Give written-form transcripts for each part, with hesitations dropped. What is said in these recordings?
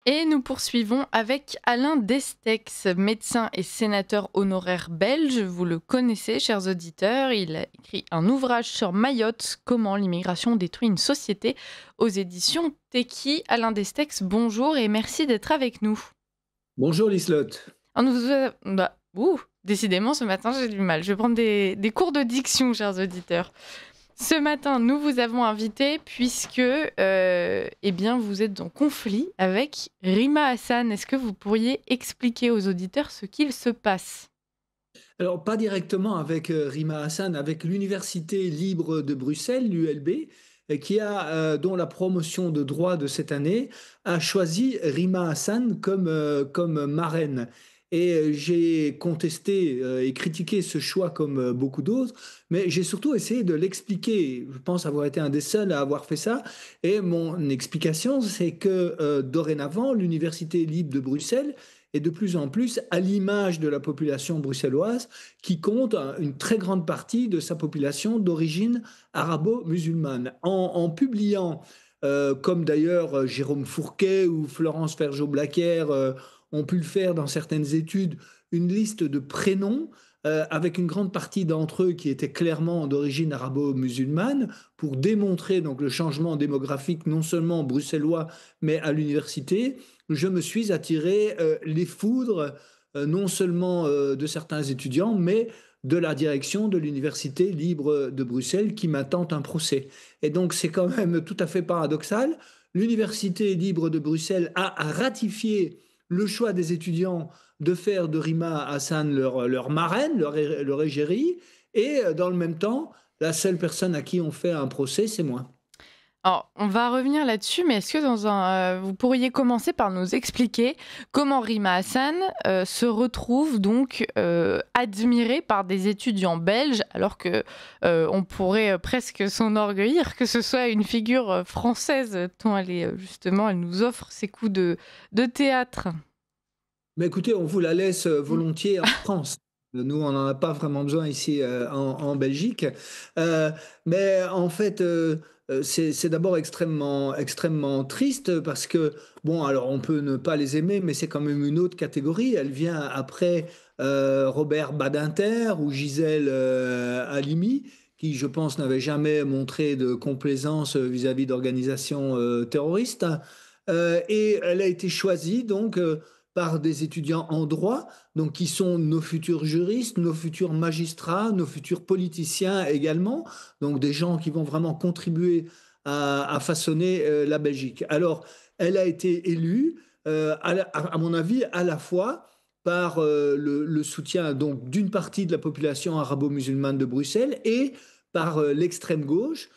Et nous poursuivons avec Alain Destex, médecin et sénateur honoraire belge. Vous le connaissez, chers auditeurs. Il a écrit un ouvrage sur Mayotte, comment l'immigration détruit une société, aux éditions Teki. Alain Destex, bonjour et merci d'être avec nous. Bonjour Liselotte. Décidément, ce matin, j'ai du mal. Je vais prendre des cours de diction, chers auditeurs. Ce matin, nous vous avons invité puisque eh bien, vous êtes en conflit avec Rima Hassan. Est-ce que vous pourriez expliquer aux auditeurs ce qu'il se passe? Alors pas directement avec Rima Hassan, avec l'Université libre de Bruxelles, l'ULB, dont la promotion de droit de cette année a choisi Rima Hassan comme marraine. Et j'ai contesté et critiqué ce choix comme beaucoup d'autres, mais j'ai surtout essayé de l'expliquer. Je pense avoir été un des seuls à avoir fait ça. Et mon explication, c'est que dorénavant, l'Université libre de Bruxelles est de plus en plus à l'image de la population bruxelloise qui compte une très grande partie de sa population d'origine arabo-musulmane. En publiant, comme d'ailleurs Jérôme Fourquet ou Florence Ferjot-Blaquier ont pu le faire dans certaines études, une liste de prénoms avec une grande partie d'entre eux qui étaient clairement d'origine arabo-musulmane, pour démontrer donc le changement démographique non seulement bruxellois, mais à l'université, je me suis attiré les foudres non seulement de certains étudiants, mais de la direction de l'Université libre de Bruxelles qui m'attend un procès. Et donc c'est quand même tout à fait paradoxal. L'Université libre de Bruxelles a ratifié le choix des étudiants de faire de Rima Hassan leur marraine, leur égérie, et dans le même temps, la seule personne à qui on fait un procès, c'est moi. Alors, on va revenir là-dessus, mais est-ce que vous pourriez commencer par nous expliquer comment Rima Hassan se retrouve donc admirée par des étudiants belges, alors que on pourrait presque s'enorgueillir que ce soit une figure française, tant elle est justement, elle nous offre ses coups de théâtre. Mais écoutez, on vous la laisse Mm. volontiers en France. Nous, on n'en a pas vraiment besoin ici en Belgique. Euh, mais en fait, c'est d'abord extrêmement triste parce que, bon, alors on peut ne pas les aimer, mais c'est quand même une autre catégorie. Elle vient après Robert Badinter ou Gisèle Halimi, qui, je pense, n'avait jamais montré de complaisance vis-à-vis d'organisations terroristes. Et elle a été choisie, donc par des étudiants en droit, donc qui sont nos futurs juristes, nos futurs magistrats, nos futurs politiciens également, donc des gens qui vont vraiment contribuer à façonner la Belgique. Alors, elle a été élue, à mon avis, à la fois par le soutien donc d'une partie de la population arabo-musulmane de Bruxelles et par l'extrême gauche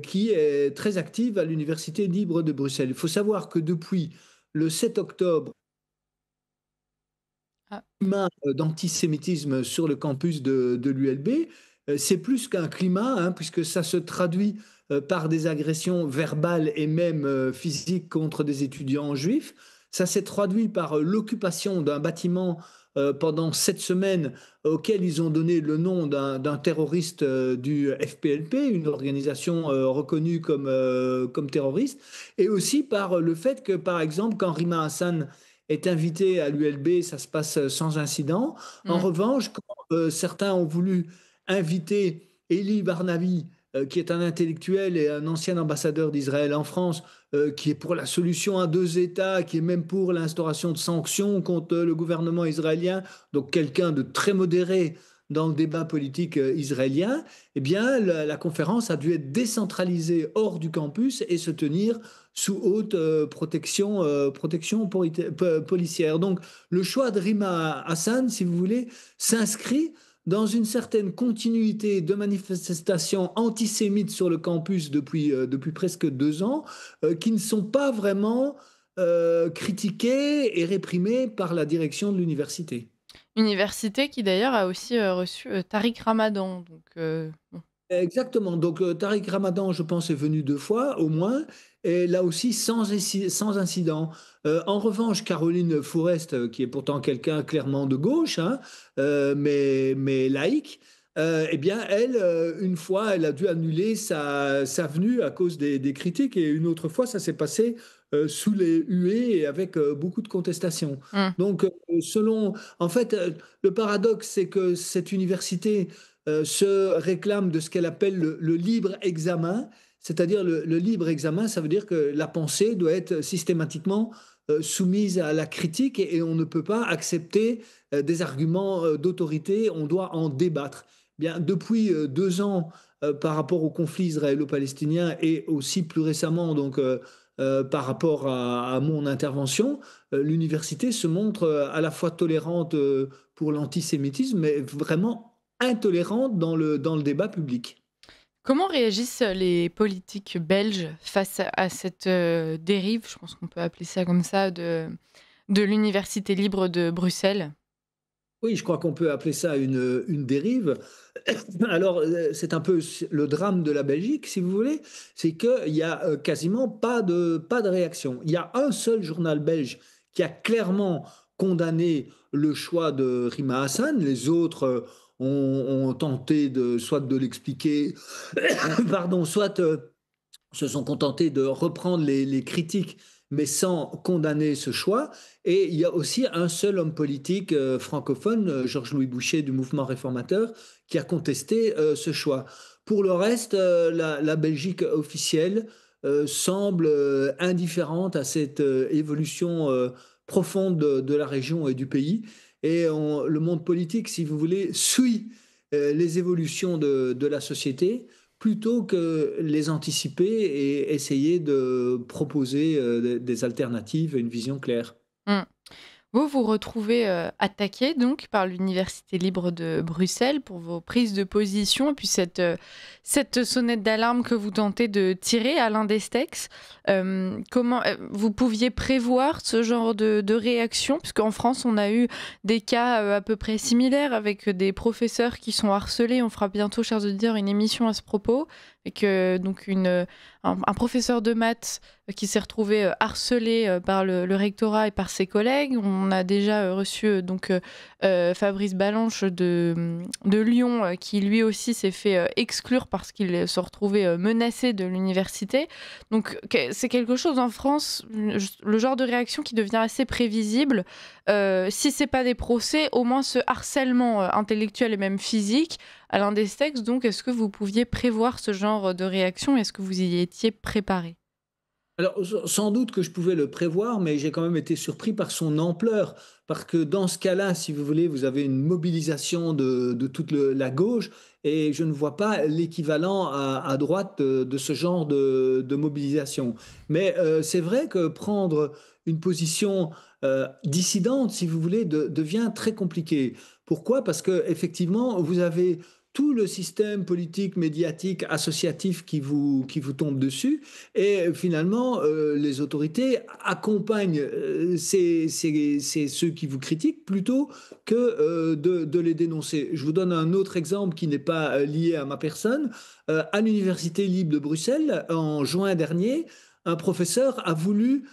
qui est très active à l'Université libre de Bruxelles. Il faut savoir que depuis le 7 octobre, Ah, climat d'antisémitisme sur le campus de l'ULB, c'est plus qu'un climat, hein, puisque ça se traduit par des agressions verbales et même physiques contre des étudiants juifs. Ça s'est traduit par l'occupation d'un bâtiment pendant 7 semaines auquel ils ont donné le nom d'un terroriste du FPLP, une organisation reconnue comme terroriste, et aussi par le fait que, par exemple, quand Rima Hassan est invité à l'ULB, ça se passe sans incident. En mm. revanche, quand certains ont voulu inviter Elie Barnavi, qui est un intellectuel et un ancien ambassadeur d'Israël en France, qui est pour la solution à deux États, qui est même pour l'instauration de sanctions contre le gouvernement israélien, donc quelqu'un de très modéré dans le débat politique israélien, eh bien, la conférence a dû être décentralisée hors du campus et se tenir sous haute protection policière. Donc, le choix de Rima Hassan, si vous voulez, s'inscrit dans une certaine continuité de manifestations antisémites sur le campus depuis presque 2 ans, qui ne sont pas vraiment critiquées et réprimées par la direction de l'université. Université qui d'ailleurs a aussi reçu Tariq Ramadan. Donc, bon. Exactement. Donc, Tariq Ramadan, je pense, est venu 2 fois au moins, et là aussi sans incident. En revanche, Caroline Fourest, qui est pourtant quelqu'un clairement de gauche, hein, mais laïque, eh bien, elle, une fois, elle a dû annuler sa venue à cause des critiques, et une autre fois, ça s'est passé sous les huées et avec beaucoup de contestations. Mmh. Donc, en fait, le paradoxe, c'est que cette université se réclame de ce qu'elle appelle le libre examen, c'est-à-dire le libre examen, ça veut dire que la pensée doit être systématiquement soumise à la critique et on ne peut pas accepter des arguments d'autorité, on doit en débattre. Bien, depuis 2 ans, par rapport au conflit israélo-palestinien et aussi plus récemment, donc par rapport à mon intervention, l'université se montre à la fois tolérante pour l'antisémitisme, mais vraiment intolérante dans le débat public. Comment réagissent les politiques belges face à cette, dérive, je pense qu'on peut appeler ça comme ça, de l'université libre de Bruxelles? Oui, je crois qu'on peut appeler ça une dérive. Alors, c'est un peu le drame de la Belgique, si vous voulez, c'est qu'il y a quasiment pas de réaction. Il y a un seul journal belge qui a clairement condamné le choix de Rima Hassan. Les autres ont tenté soit de l'expliquer, pardon, soit se sont contentés de reprendre les critiques, mais sans condamner ce choix. Et il y a aussi un seul homme politique francophone, Georges-Louis Boucher du mouvement réformateur, qui a contesté ce choix. Pour le reste, la Belgique officielle semble indifférente à cette évolution profonde de la région et du pays. Et le monde politique, si vous voulez, suit les évolutions de la société plutôt que les anticiper et essayer de proposer des alternatives et une vision claire. Mmh. Vous vous retrouvez, attaqué donc par l'Université libre de Bruxelles pour vos prises de position et puis cette sonnette d'alarme que vous tentez de tirer à l'index. Comment, vous pouviez prévoir ce genre de réaction? Puisqu'en France, on a eu des cas, à peu près similaires avec des professeurs qui sont harcelés. On fera bientôt, chers auditeurs, une émission à ce propos avec, donc un professeur de maths qui s'est retrouvé harcelé par le rectorat et par ses collègues. On a déjà reçu Fabrice Balanche de Lyon qui lui aussi s'est fait exclure parce qu'il se retrouvait menacé de l'université. Donc c'est quelque chose en France, le genre de réaction qui devient assez prévisible. Si c'est pas des procès, au moins ce harcèlement intellectuel et même physique à l'index. Donc est-ce que vous pouviez prévoir ce genre de réaction? Est-ce que vous y étiez préparé? Alors, sans doute que je pouvais le prévoir, mais j'ai quand même été surpris par son ampleur. Parce que dans ce cas-là, si vous voulez, vous avez une mobilisation de toute la gauche et je ne vois pas l'équivalent à droite de ce genre de mobilisation. Mais c'est vrai que prendre une position dissidente, si vous voulez, devient très compliqué. Pourquoi? Parce que effectivement, vous avez tout le système politique, médiatique, associatif qui vous tombe dessus. Et finalement, les autorités accompagnent ceux qui vous critiquent plutôt que de les dénoncer. Je vous donne un autre exemple qui n'est pas lié à ma personne. À l'Université libre de Bruxelles, en juin dernier, un professeur a voulu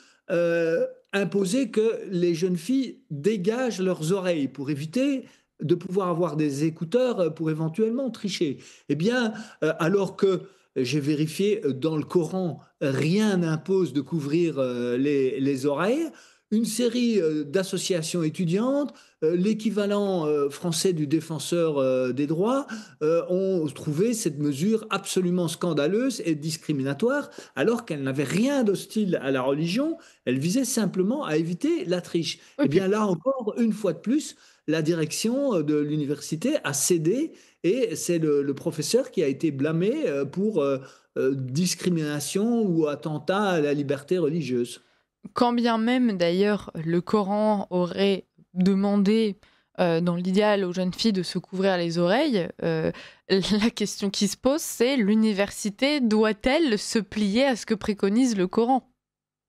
imposer que les jeunes filles dégagent leurs oreilles pour éviter de pouvoir avoir des écouteurs pour éventuellement tricher. Eh bien, alors que j'ai vérifié dans le Coran, rien n'impose de couvrir les oreilles. Une série d'associations étudiantes, l'équivalent français du défenseur des droits, ont trouvé cette mesure absolument scandaleuse et discriminatoire, alors qu'elle n'avait rien d'hostile à la religion, elle visait simplement à éviter la triche. Oui, Et puis bien là encore, une fois de plus, la direction de l'université a cédé et c'est le professeur qui a été blâmé pour discrimination ou attentat à la liberté religieuse. quand bien même d'ailleurs le Coran aurait demandé, dans l'idéal aux jeunes filles de se couvrir les oreilles, la question qui se pose c'est: l'université doit-elle se plier à ce que préconise le Coran?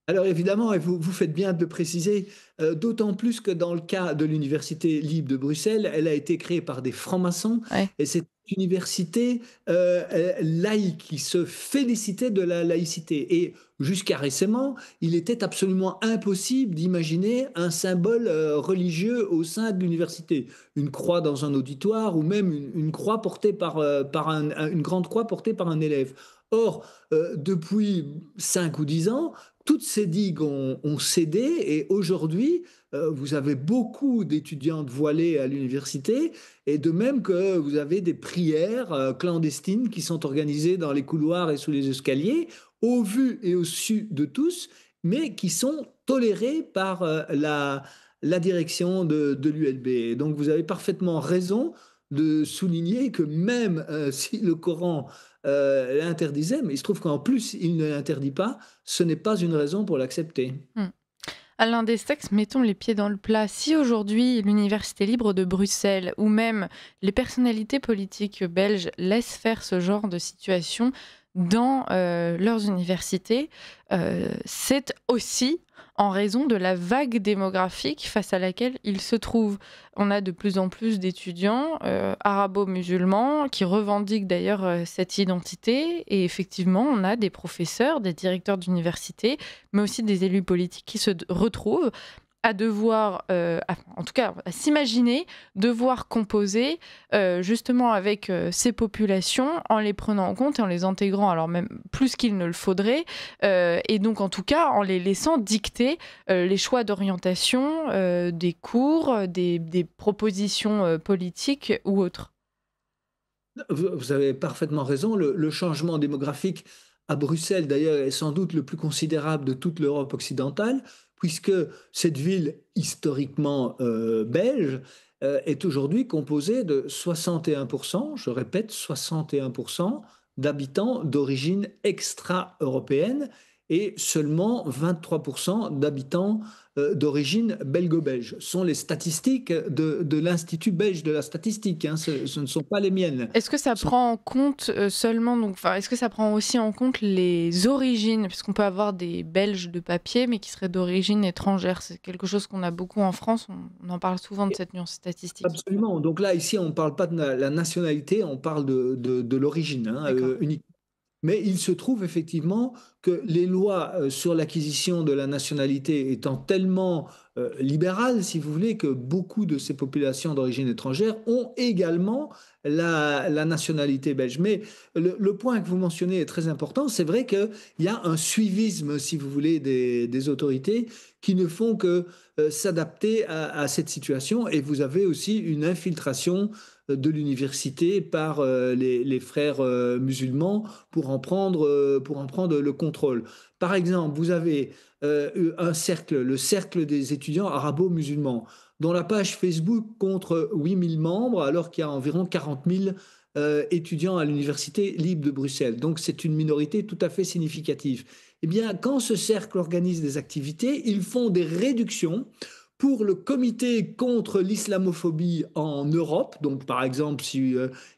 Alors évidemment, et vous faites bien de le préciser, d'autant plus que dans le cas de l'Université libre de Bruxelles, elle a été créée par des francs-maçons Ouais. et c'est une université, laïque qui se félicitait de la laïcité et jusqu'à récemment, il était absolument impossible d'imaginer un symbole, religieux au sein de l'université. Une croix dans un auditoire ou même une croix portée par une grande croix portée par un élève. Or, depuis 5 ou 10 ans, toutes ces digues ont cédé et aujourd'hui, vous avez beaucoup d'étudiantes voilées à l'université et de même que vous avez des prières clandestines qui sont organisées dans les couloirs et sous les escaliers, au vu et au su de tous, mais qui sont tolérées par la direction de l'ULB. Donc vous avez parfaitement raison de souligner que même si le Coran l'interdisait, mais il se trouve qu'en plus il ne l'interdit pas, ce n'est pas une raison pour l'accepter. Hmm. Alain Destax, mettons les pieds dans le plat. Si aujourd'hui l'Université libre de Bruxelles ou même les personnalités politiques belges laissent faire ce genre de situation dans leurs universités, c'est aussi en raison de la vague démographique face à laquelle ils se trouvent. On a de plus en plus d'étudiants arabo-musulmans qui revendiquent d'ailleurs cette identité et effectivement on a des professeurs, des directeurs d'université, mais aussi des élus politiques qui se retrouvent à devoir, en tout cas à s'imaginer, devoir composer justement avec ces populations en les prenant en compte et en les intégrant, alors même plus qu'il ne le faudrait, et donc en tout cas en les laissant dicter les choix d'orientation des cours, des propositions politiques ou autres. Vous avez parfaitement raison. Le changement démographique à Bruxelles, d'ailleurs, est sans doute le plus considérable de toute l'Europe occidentale, puisque cette ville historiquement belge est aujourd'hui composée de 61%, je répète, 61% d'habitants d'origine extra-européenne et seulement 23% d'habitants d'origine belgo-belge. Ce sont les statistiques de l'Institut belge de la statistique, hein, ce ne sont pas les miennes. Est-ce que ça Ce sont- prend en compte seulement, donc, enfin, est-ce que ça prend aussi en compte les origines, puisqu'on peut avoir des Belges de papier, mais qui seraient d'origine étrangère. C'est quelque chose qu'on a beaucoup en France. On en parle souvent de cette nuance statistique. Absolument. Donc là, ici, on ne parle pas de la nationalité, on parle de l'origine, hein, D'accord. uniquement. Mais il se trouve effectivement que les lois sur l'acquisition de la nationalité étant tellement libérales, si vous voulez, que beaucoup de ces populations d'origine étrangère ont également la nationalité belge. Mais le point que vous mentionnez est très important. C'est vrai qu'il y a un suivisme, si vous voulez, des autorités qui ne font que s'adapter à cette situation. Et vous avez aussi une infiltration de l'université par les frères musulmans pour en prendre le contrôle. Par exemple, vous avez un cercle, le cercle des étudiants arabo-musulmans, dont la page Facebook compte 8 000 membres, alors qu'il y a environ 40 000 étudiants à l'Université libre de Bruxelles. Donc c'est une minorité tout à fait significative. Eh bien, quand ce cercle organise des activités, ils font des réductions pour le comité contre l'islamophobie en Europe. Donc, par exemple, si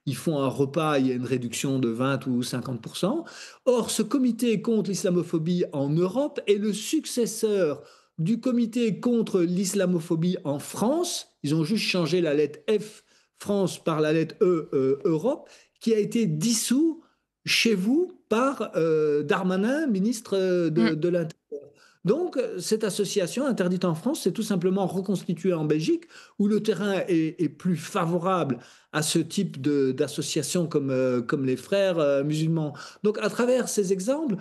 ils font un repas, il y a une réduction de 20 ou 50%. Or, ce comité contre l'islamophobie en Europe est le successeur du comité contre l'islamophobie en France. Ils ont juste changé la lettre F France par la lettre E Europe, qui a été dissous chez vous par Darmanin, ministre Mm. de l'Intérieur. Donc, cette association interdite en France, c'est tout simplement reconstituée en Belgique, où le terrain est plus favorable à ce type d'association comme les frères musulmans. Donc, à travers ces exemples,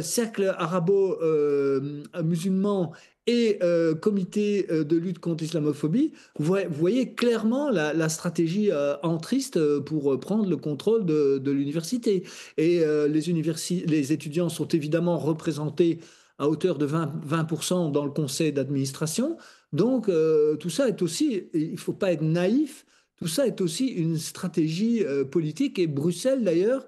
cercle arabo-musulman et comité de lutte contre l'islamophobie, vous voyez clairement la stratégie entriste pour prendre le contrôle de l'université. Et les étudiants sont évidemment représentés à hauteur de 20% dans le conseil d'administration. Donc, tout ça est aussi, il ne faut pas être naïf, tout ça est aussi une stratégie politique. Et Bruxelles, d'ailleurs,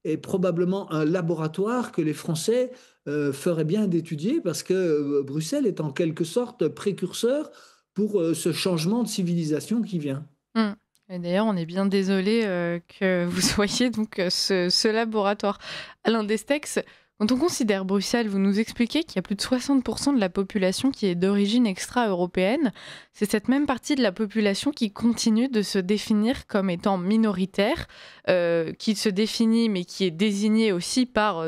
est probablement un laboratoire que les Français feraient bien d'étudier parce que Bruxelles est en quelque sorte précurseur pour ce changement de civilisation qui vient. Mm. Et d'ailleurs, on est bien désolé que vous soyez donc ce laboratoire. Alain Destex, quand on considère Bruxelles, vous nous expliquez qu'il y a plus de 60% de la population qui est d'origine extra-européenne. C'est cette même partie de la population qui continue de se définir comme étant minoritaire, qui se définit mais qui est désignée aussi par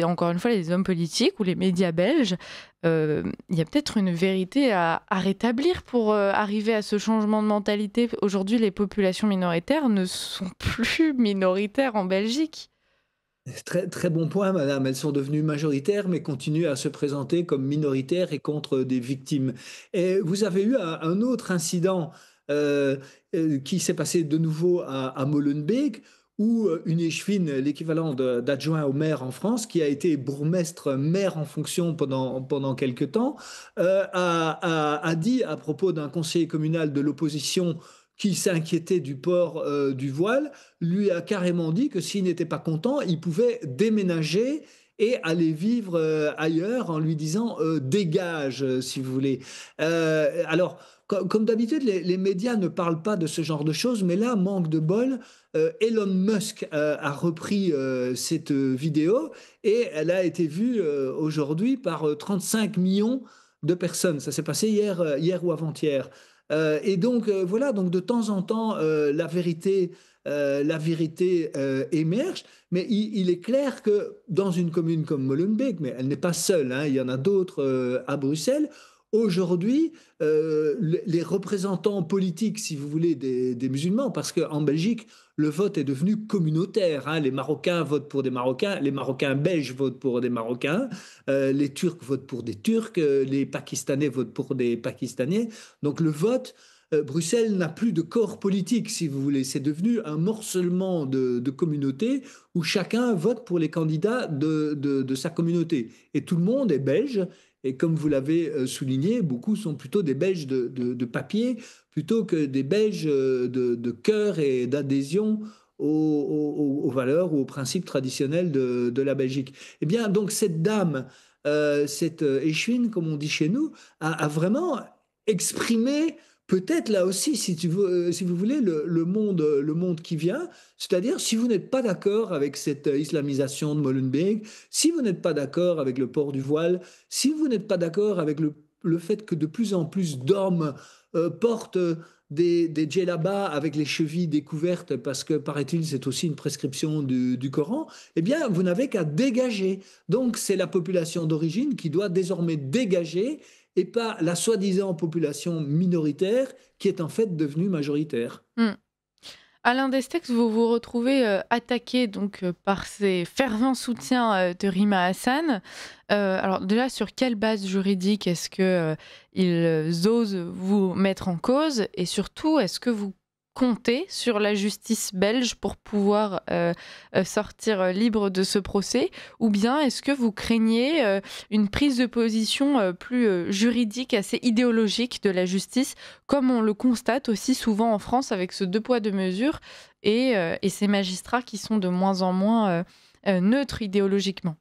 encore une fois les hommes politiques ou les médias belges. Il y a peut-être une vérité à rétablir pour arriver à ce changement de mentalité. Aujourd'hui, les populations minoritaires ne sont plus minoritaires en Belgique. Très, très bon point, madame. Elles sont devenues majoritaires, mais continuent à se présenter comme minoritaires et contre des victimes. Et vous avez eu un autre incident euh, qui s'est passé de nouveau à Molenbeek, où une échevine, l'équivalent d'adjoint au maire en France, qui a été bourgmestre, maire en fonction pendant quelques temps, a dit à propos d'un conseiller communal de l'opposition qui s'inquiétait du port du voile, lui a carrément dit que s'il n'était pas content, il pouvait déménager et aller vivre ailleurs en lui disant dégage, si vous voulez. Alors, comme d'habitude, les médias ne parlent pas de ce genre de choses, mais là, manque de bol, Elon Musk a repris cette vidéo et elle a été vue aujourd'hui par 35 millions de personnes. Ça s'est passé hier ou avant-hier. Et donc, voilà, donc de temps en temps, la vérité émerge, mais il est clair que dans une commune comme Molenbeek, mais elle n'est pas seule, hein, il y en a d'autres à Bruxelles, aujourd'hui, les représentants politiques, si vous voulez, des musulmans, parce qu'en Belgique, le vote est devenu communautaire, hein, les Marocains votent pour des Marocains, les Marocains belges votent pour des Marocains, les Turcs votent pour des Turcs, les Pakistanais votent pour des Pakistanais. Donc le vote Bruxelles n'a plus de corps politique, si vous voulez. C'est devenu un morcellement de communautés où chacun vote pour les candidats de sa communauté. Et tout le monde est belge. Et comme vous l'avez souligné, beaucoup sont plutôt des Belges de papier plutôt que des Belges de cœur et d'adhésion aux valeurs ou aux principes traditionnels de la Belgique. Eh bien, donc cette dame, cette échevine, comme on dit chez nous, a vraiment exprimé peut-être là aussi, si vous voulez, le monde qui vient, c'est-à-dire si vous n'êtes pas d'accord avec cette islamisation de Molenbeek, si vous n'êtes pas d'accord avec le port du voile, si vous n'êtes pas d'accord avec le fait que de plus en plus d'hommes portent des djellabas avec les chevilles découvertes, parce que, paraît-il, c'est aussi une prescription du Coran, eh bien, vous n'avez qu'à dégager. Donc, c'est la population d'origine qui doit désormais dégager et pas la soi-disant population minoritaire qui est en fait devenue majoritaire. Hmm. Alain Destex, vous vous retrouvez attaqué donc par ces fervents soutiens de Rima Hassan. Alors déjà, sur quelle base juridique est-ce que ils osent vous mettre en cause et surtout, est-ce que vous comptez sur la justice belge pour pouvoir sortir libre de ce procès ou bien est-ce que vous craignez une prise de position plus juridique, assez idéologique de la justice comme on le constate aussi souvent en France avec ce deux poids deux mesures et ces magistrats qui sont de moins en moins neutres idéologiquement.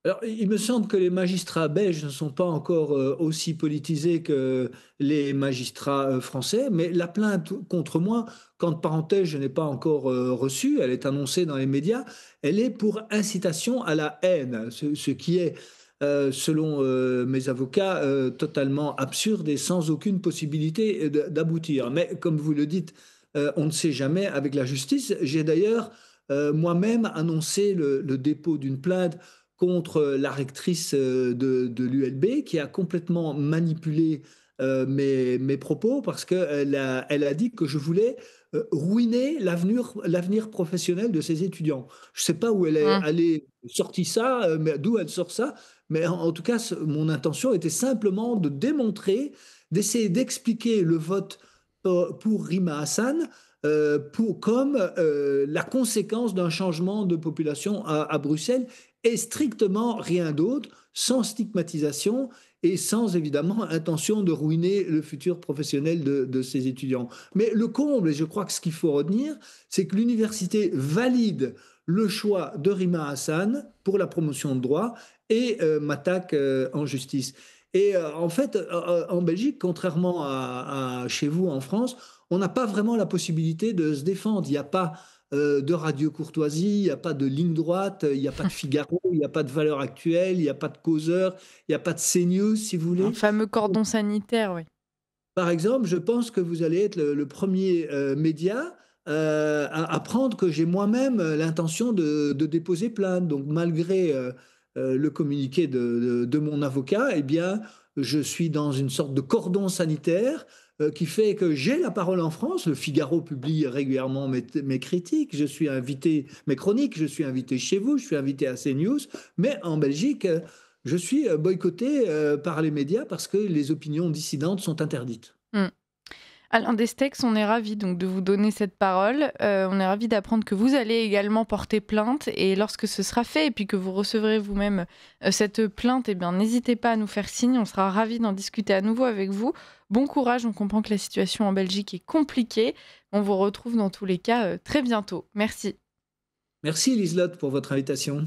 Alors, il me semble que les magistrats belges ne sont pas encore aussi politisés que les magistrats français, mais la plainte contre moi, qu'entre parenthèses, je n'ai pas encore reçue, elle est annoncée dans les médias, elle est pour incitation à la haine, ce qui est, selon mes avocats, totalement absurde et sans aucune possibilité d'aboutir. Mais comme vous le dites, on ne sait jamais avec la justice. J'ai d'ailleurs moi-même annoncé le dépôt d'une plainte contre la rectrice de l'ULB qui a complètement manipulé mes propos parce elle a dit que je voulais ruiner l'avenir professionnel de ses étudiants. Je ne sais pas où Mmh. elle est sortie ça, mais d'où elle sort ça, mais en tout cas, mon intention était simplement de démontrer, d'essayer d'expliquer le vote pour Rima Hassan comme la conséquence d'un changement de population à Bruxelles et strictement rien d'autre, sans stigmatisation et sans évidemment intention de ruiner le futur professionnel de ces étudiants. Mais le comble, et je crois que ce qu'il faut retenir, c'est que l'université valide le choix de Rima Hassan pour la promotion de droit et m'attaque en justice. Et en fait, en Belgique, contrairement à chez vous en France, on n'a pas vraiment la possibilité de se défendre. Il n'y a pas de radio courtoisie, il n'y a pas de ligne droite, il n'y a pas de Figaro, il n'y a pas de Valeurs Actuelles, il n'y a pas de Causeur, il n'y a pas de CNews, si vous Un voulez. fameux cordon sanitaire, oui. Par exemple, je pense que vous allez être le premier média à apprendre que j'ai moi-même l'intention de déposer plainte. Donc, malgré le communiqué de mon avocat, eh bien, je suis dans une sorte de cordon sanitaire qui fait que j'ai la parole en France. Le Figaro publie régulièrement mes critiques, je suis invité, mes chroniques, je suis invité chez vous, je suis invité à CNews, mais en Belgique, je suis boycotté par les médias parce que les opinions dissidentes sont interdites. Mmh. Alain Destex, on est ravis donc de vous donner cette parole. On est ravis d'apprendre que vous allez également porter plainte et lorsque ce sera fait et puis que vous recevrez vous-même cette plainte, eh bien, n'hésitez pas à nous faire signe. On sera ravis d'en discuter à nouveau avec vous. Bon courage, on comprend que la situation en Belgique est compliquée. On vous retrouve dans tous les cas très bientôt. Merci. Merci Liselotte pour votre invitation.